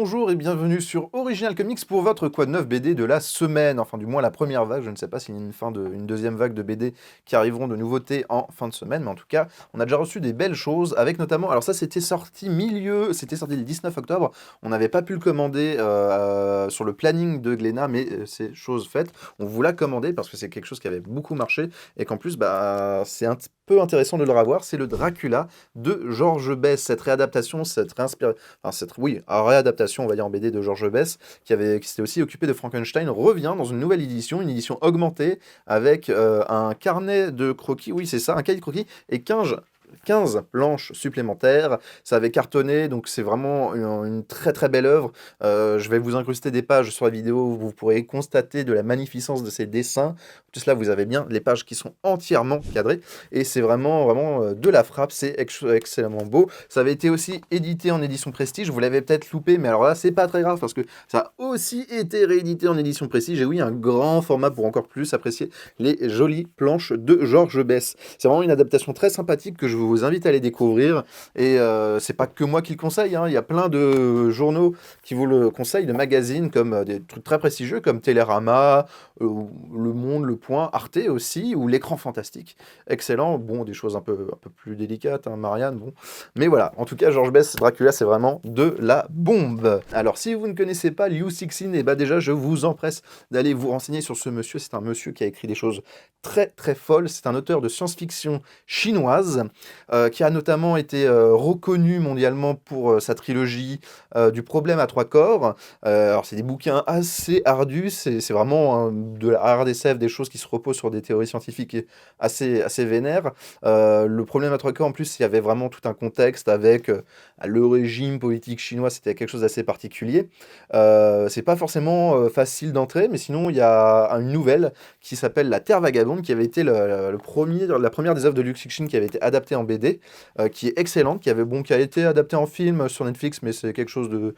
bonjour et bienvenue sur Original Comics pour votre Quoi de neuf BD de la semaine, enfin du moins la première vague, je ne sais pas s'il y a une deuxième vague de BD qui arriveront de nouveautés en fin de semaine, mais en tout cas, on a déjà reçu des belles choses, avec notamment, alors ça c'était sorti le 19 octobre, on n'avait pas pu le commander sur le planning de Glénat, mais c'est chose faite, on vous l'a commandé parce que c'est quelque chose qui avait beaucoup marché, et qu'en plus, c'est un peu intéressant de le revoir, c'est le Dracula de Georges Bess, cette réadaptation, réadaptation, on va dire, en BD de Georges Bess, qui s'était aussi occupé de Frankenstein, revient dans une édition augmentée, avec un carnet de croquis, oui c'est ça, un cahier de croquis, et 15 planches supplémentaires. Ça avait cartonné, donc c'est vraiment une très très belle œuvre. Je vais vous incruster des pages sur la vidéo où vous pourrez constater de la magnificence de ces dessins. Tout cela, vous avez bien les pages qui sont entièrement cadrées, et c'est vraiment, vraiment de la frappe, c'est excellemment beau. Ça avait été aussi édité en édition Prestige, vous l'avez peut-être loupé, mais alors là, c'est pas très grave, parce que ça a aussi été réédité en édition Prestige, et oui, un grand format pour encore plus apprécier les jolies planches de Georges Bess. C'est vraiment une adaptation très sympathique que je vous invite à aller découvrir. Et c'est pas que moi qui le conseille, hein. Il y a plein de journaux qui vous le conseillent, de magazines comme des trucs très prestigieux comme Télérama, Le Monde, Le Point, Arte aussi, ou L'Écran Fantastique. Excellent. Bon, des choses un peu plus délicates, hein, Marianne, bon. Mais voilà, en tout cas, Georges Bess, Dracula, c'est vraiment de la bombe. Alors, si vous ne connaissez pas Liu Cixin, et bah déjà, je vous empresse d'aller vous renseigner sur ce monsieur. C'est un monsieur qui a écrit des choses très très folles. C'est un auteur de science-fiction chinoise qui a notamment été reconnu mondialement pour sa trilogie du problème à trois corps. Alors c'est des bouquins assez ardus, c'est vraiment de la hard SF, des choses qui se reposent sur des théories scientifiques assez vénères. Le problème à trois corps, en plus, il y avait vraiment tout un contexte avec le régime politique chinois, c'était quelque chose d'assez particulier. C'est pas forcément facile d'entrer, mais sinon il y a une nouvelle qui s'appelle La Terre Vagabonde, qui avait été la première des œuvres de Liu Cixin qui avait été adaptée en BD, qui est excellente, qui a été adaptée en film sur Netflix, mais c'est quelque chose de...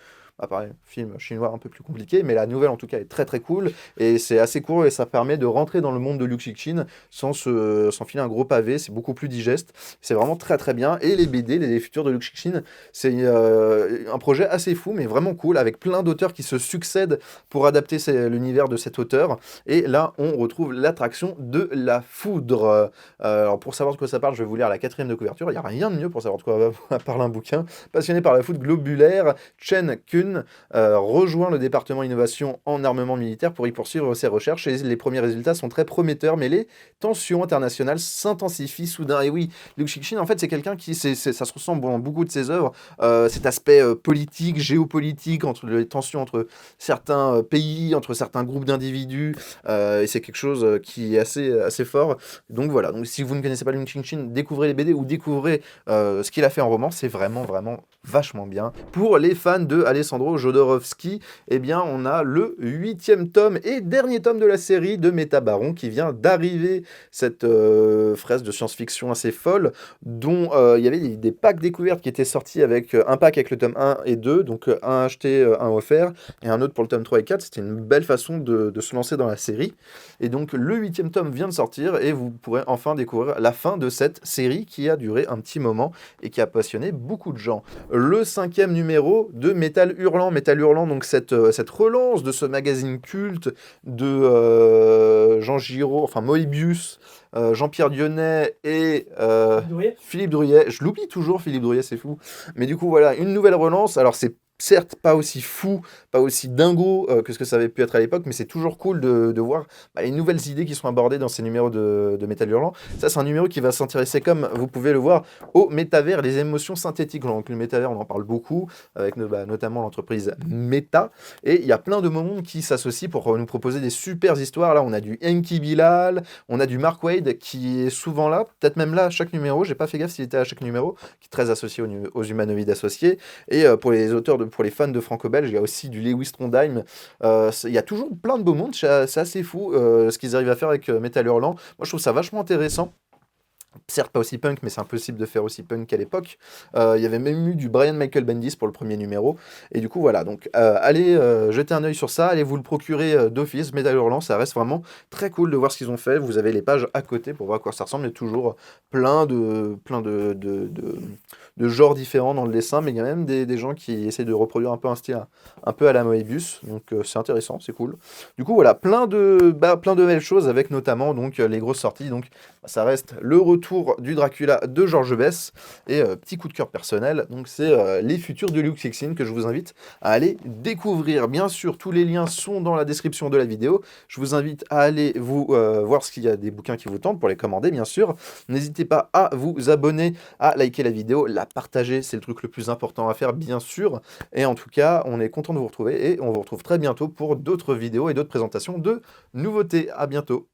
pareil, film chinois un peu plus compliqué, mais la nouvelle en tout cas est très très cool, et c'est assez court, et ça permet de rentrer dans le monde de Liu Cixin sans filer un gros pavé, c'est beaucoup plus digeste, c'est vraiment très très bien, et les BD, les futurs de Liu Cixin, c'est un projet assez fou, mais vraiment cool, avec plein d'auteurs qui se succèdent pour adapter l'univers de cet auteur, et là on retrouve l'attraction de la foudre. Alors pour savoir de quoi ça parle, je vais vous lire la quatrième de couverture, il n'y a rien de mieux pour savoir de quoi parle un bouquin. Passionné par la foudre globulaire, Chen Kun rejoint le département innovation en armement militaire pour y poursuivre ses recherches, et les premiers résultats sont très prometteurs, mais les tensions internationales s'intensifient soudain. Et oui, Liu Cixin, en fait, c'est quelqu'un ça se ressemble dans beaucoup de ses œuvres, cet aspect politique, géopolitique, entre les tensions entre certains pays, entre certains groupes d'individus, et c'est quelque chose qui est assez fort. Donc voilà, donc si vous ne connaissez pas Liu Cixin, découvrez les BD ou découvrez ce qu'il a fait en roman, c'est vraiment vraiment vachement bien. Pour les fans de Alessandro Jodorowsky, eh bien on a le 8e tome et dernier tome de la série de Métabaron qui vient d'arriver, cette fresque de science-fiction assez folle, dont il y avait des packs découvertes qui étaient sortis avec un pack avec le tome 1 et 2, donc un acheté, un offert, et un autre pour le tome 3 et 4. C'était une belle façon de se lancer dans la série. Et donc le 8e tome vient de sortir, et vous pourrez enfin découvrir la fin de cette série qui a duré un petit moment et qui a passionné beaucoup de gens. Le 5e numéro de Métal Hurlant. Métal Hurlant, donc cette relance de ce magazine culte de Jean Giraud, enfin Moebius, Jean-Pierre Dionnet et Philippe Druyet. Je l'oublie toujours, Philippe Druyet, c'est fou. Mais du coup, voilà, une nouvelle relance. Alors, c'est certes pas aussi fou, pas aussi dingo que ce que ça avait pu être à l'époque, mais c'est toujours cool de voir les nouvelles idées qui sont abordées dans ces numéros de Métal Hurlant. Ça, c'est un numéro qui va s'intéresser, comme vous pouvez le voir, au métavers, les émotions synthétiques. Donc, le métavers, on en parle beaucoup, avec notamment l'entreprise Meta. Et il y a plein de moments qui s'associent pour nous proposer des super histoires. Là, on a du Enki Bilal, on a du Mark Waid qui est souvent là, peut-être même là à chaque numéro. J'ai pas fait gaffe s'il était à chaque numéro, qui est très associé aux humanoïdes associés. Et pour les auteurs, pour les fans de franco-belge, il y a aussi du Lewis Trondheim. Il y a toujours plein de beaux mondes, c'est assez fou ce qu'ils arrivent à faire avec Métal Hurlant. Moi, je trouve ça vachement intéressant. Certes, pas aussi punk, mais c'est impossible de faire aussi punk qu'à l'époque. Il y avait même eu du Brian Michael Bendis pour le premier numéro. Et du coup, voilà. Donc, allez jeter un œil sur ça. Allez vous le procurer d'office. Métal Hurlant, ça reste vraiment très cool de voir ce qu'ils ont fait. Vous avez les pages à côté pour voir à quoi ça ressemble. Il y a toujours plein de genres différents dans le dessin, mais il y a même des gens qui essaient de reproduire un peu un style un peu à la Moebius. Donc, c'est intéressant, c'est cool. Du coup, voilà, plein de belles choses avec notamment donc les grosses sorties. Donc, ça reste le retour du Dracula de George Bess. Et petit coup de cœur personnel, donc c'est les futurs de Luke Sixteen que je vous invite à aller découvrir. Bien sûr, tous les liens sont dans la description de la vidéo. Je vous invite à aller vous voir s'il y a des bouquins qui vous tentent pour les commander, bien sûr. N'hésitez pas à vous abonner, à liker la vidéo, la partager, c'est le truc le plus important à faire, bien sûr. Et en tout cas, on est content de vous retrouver et on vous retrouve très bientôt pour d'autres vidéos et d'autres présentations de nouveautés. À bientôt.